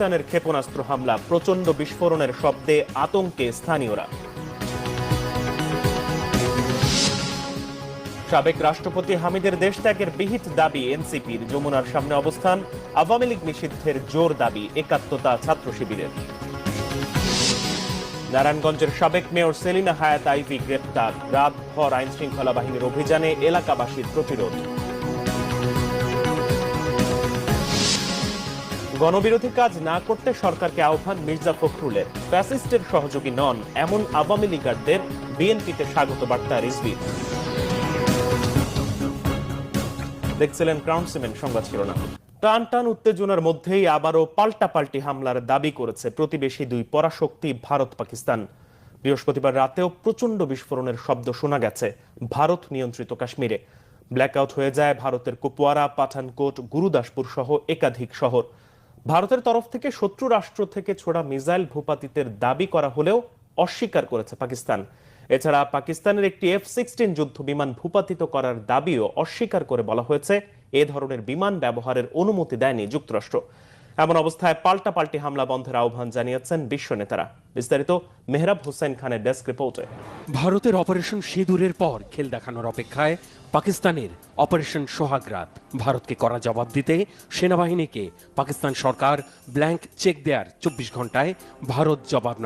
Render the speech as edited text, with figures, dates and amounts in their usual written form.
পাকিস্তানের ক্ষেপণাস্ত্র হামলা, প্রচন্ড বিস্ফোরণের শব্দে আতঙ্কে স্থানীয়রা। সাবেক রাষ্ট্রপতি হামিদের দেশ ত্যাগের বিহিত দাবি এনসিপির, যমুনার সামনে অবস্থান। আওয়ামী লীগ নিষিদ্ধের জোর দাবি একাত্মতা ছাত্র শিবিরের। নারায়ণগঞ্জের সাবেক মেয়র সেলিনা হায়াত আইভি গ্রেপ্তার, রাতভর আইন শৃঙ্খলা বাহিনীর অভিযানে এলাকাবাসীর প্রতিরোধ। গণবিরোধী কাজ না করতে সরকারকে আহ্বান মির্জা ফখরুলের। ফ্যাসিস্টের সহযোগী নন এমন আওয়ামী লীগারদের বিএনপিতে স্বাগত বার্তা রিজভীর। দেখছিলেন ক্রাউন সিমেন্ট সংবাদ শিরোনাম। টান টান উত্তেজনার মধ্যেই আবারও পাল্টাপাল্টি হামলার দাবি করেছে প্রতিবেশী দুই পরাশক্তি ভারত পাকিস্তান। বৃহস্পতিবার রাতেও প্রচন্ড বিস্ফোরণের শব্দ শোনা গেছে ভারত নিয়ন্ত্রিত কাশ্মীরে। ব্ল্যাকআউট হয়ে যায় ভারতের কুপওয়ারা, পাঠানকোট, গুরুদাসপুর সহ একাধিক শহর। ভারতের তরফ থেকে শত্রু রাষ্ট্র থেকে ছোড়া মিসাইল ভূপাতিতের দাবি করা হলেও অস্বীকার করেছে পাকিস্তান। এছাড়া পাকিস্তানের একটি F-16 যুদ্ধ বিমান ভূপাতিত করার দাবিও অস্বীকার করে বলা হয়েছে এ ধরনের বিমান ব্যবহারের অনুমতি দেয়নি যুক্তরাষ্ট্র। এমন অবস্থায় পাল্টাপাল্টি হামলা বন্ধের আহ্বান জানিয়েছেন বিশ্ব নেতারা। বিস্তারিত মেহরাব হোসেন খানের ডেস্ক রিপোর্টে। ভারতের অপারেশন সিঁদুরের পর খেল দেখানোর অপেক্ষায় পাকিস্তানের অপারেশন সোহাগরাত। ভারতকে কড়া জবাব দিতে সেনাবাহিনীকে পাকিস্তান সরকার ব্ল্যাঙ্ক চেক দেওয়ার 24 ঘন্টায় ভারত জবাব